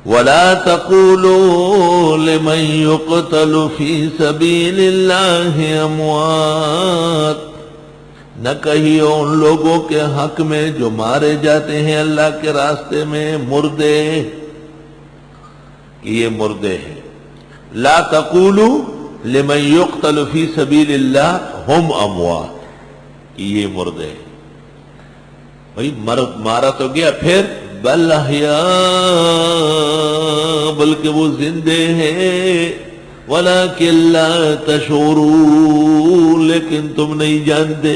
وَلَا تَقُولُوا لِمَن يُقْتَلُ فِي سَبِيلِ اللَّهِ أَمْوَاتٌ، نہ کہیے ان لوگوں کے حق میں جو مارے جاتے ہیں اللہ کے راستے میں مردے، کہ یہ مردے ہیں۔ لا تقولوا لمن يقتل فی سبیل اللہ ہم اموات، کہ یہ مردے ہیں۔ بھئی مارا تو گیا، پھر بل احیاء، بلکہ وہ زندے ہیں، ولکن لا تشعرون، لیکن تم نہیں جانتے۔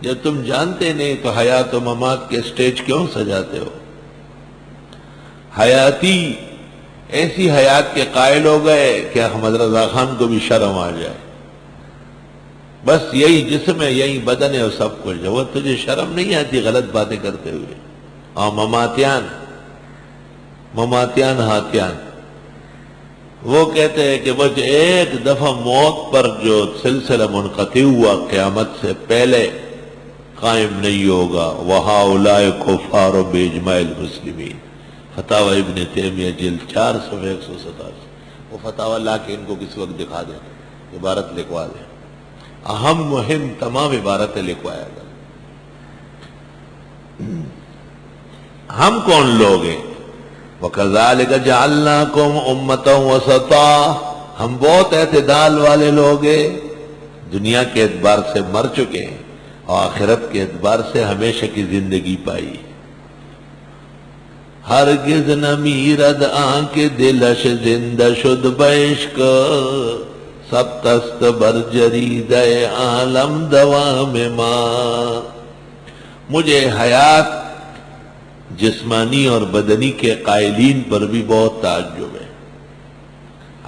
جب تم جانتے نہیں تو حیات و ممات کے سٹیج کیوں سجاتے ہو؟ حیاتی ایسی حیات کے قائل ہو گئے کہ احمد رضا خان کو بھی شرم آ جائے، بس یہی جسم ہے، یہی بدن ہے اور سب کچھ ہے، وہ تجھے شرم نہیں آتی غلط باتیں کرتے ہوئے؟ اور مماتیان ہاتیان، وہ کہتے ہیں کہ بس ایک دفعہ موت پر جو سلسلہ منقطع ہوا قیامت سے پہلے قائم نہیں ہوگا۔ وَهَؤُلَاءِ كُفَّارٌ بِإِجْمَاعِ الْمُسْلِمِينَ، فتاوی ابن تیمیہ جلد 4 صفحہ 187۔ وہ فتاوی لا کے ان کو کس وقت دکھا دیں، عبارت لکھوا دیں، اہم مہم تمام عبارتیں لکھوایا گا۔ ہم کون لوگ ہیں؟ وَكَذَلِكَ جَعَلْنَاكُمْ أُمَّةً وَسَطًا، ہم بہت اعتدال والے لوگ ہیں، دنیا کے اعتبار سے مر چکے ہیں اور آخرت کے اعتبار سے ہمیشہ کی زندگی پائی۔ ہرگز نہ میرد آنکھ دلش زندہ شد بعشق، سب تست بر جرید عالم دوام ماں۔ مجھے حیات جسمانی اور بدنی کے قائلین پر بھی بہت تعجب ہے،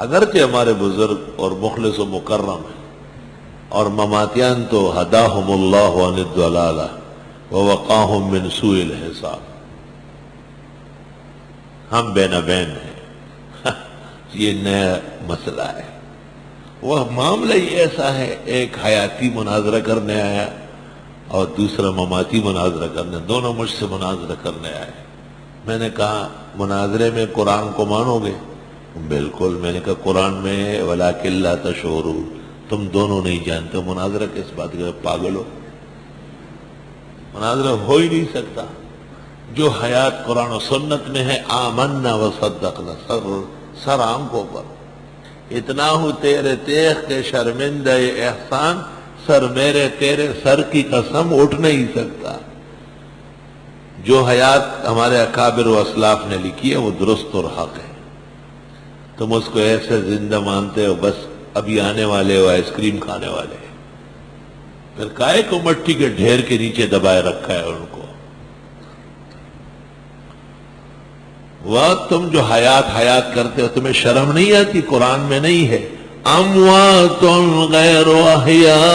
اگرچہ ہمارے بزرگ اور مخلص و مکرم ہیں، اور مماتیان تو ہداہم اللہ عن الضلالہ ووقاہم من سوء الحساب، ہم بین بین ہیں۔ یہ نیا مسئلہ ہے، وہ معاملہ ہی ایسا ہے، ایک حیاتی مناظرہ کرنے آیا اور دوسرا مماتی مناظرہ کرنے، دونوں مجھ سے مناظرہ کرنے آئے۔ میں نے کہا مناظرے میں قرآن کو مانو گے؟ بالکل۔ میں نے کہا قرآن میں ہے وَلَٰكِن لَا تَشْعُرُونَ، تم دونوں نہیں جانتے، مناظرہ کس بات کا؟ پاگل ہو، مناظرہ ہو ہی نہیں سکتا۔ جو حیات قرآن و سنت میں ہے، آمنا وصدقنا، سر آنکھوں پر، اتنا ہو تیرے تیغ کے شرمندہ احسان، سر میرے تیرے سر کی قسم اٹھ نہیں سکتا۔ جو حیات ہمارے اکابر و اسلاف نے لکھی ہے وہ درست اور حق ہے، تم اس کو ایسے زندہ مانتے ہو، بس ابھی آنے والے ہو، آئس کریم کھانے والے، پھر کائے کو مٹی کے ڈھیر کے نیچے دبائے رکھا ہے ان کو۔ وہ تم جو حیات کرتے ہو، تمہیں شرم نہیں آتی؟ قرآن میں نہیں ہے اموات غیر احیاء،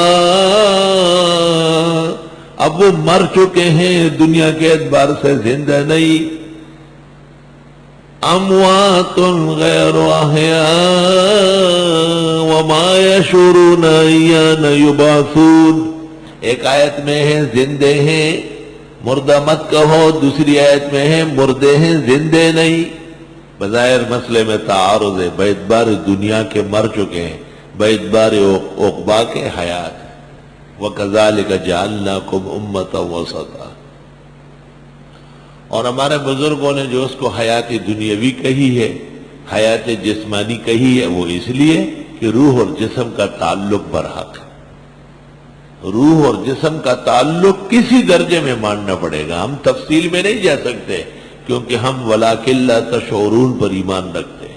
اب وہ مر چکے ہیں، دنیا کے اعتبار سے زندہ نہیں۔ اموات غیر احیاء وما یشعرون ایان یبعثون، ایک آیت میں ہے زندے ہیں، مردہ مت کہو، دوسری آیت میں ہے مردے ہیں، زندے نہیں۔ بظاہر مسئلے میں تعارض ہے، باعتبار دنیا کے مر چکے ہیں، باعتبار عقبا کے حیات۔ وَكَذَلِكَ جَعَلْنَاكُمْ أُمَّةً وَسَطًا، اور ہمارے بزرگوں نے جو اس کو حیات دنیاوی کہی ہے، حیات جسمانی کہی ہے، وہ اس لیے کہ روح اور جسم کا تعلق برحق ہے۔ روح اور جسم کا تعلق کسی درجے میں ماننا پڑے گا، ہم تفصیل میں نہیں جا سکتے، کیونکہ ہم وَلَٰكِن لَا تَشْعُرُونَ پر ایمان رکھتے ہیں۔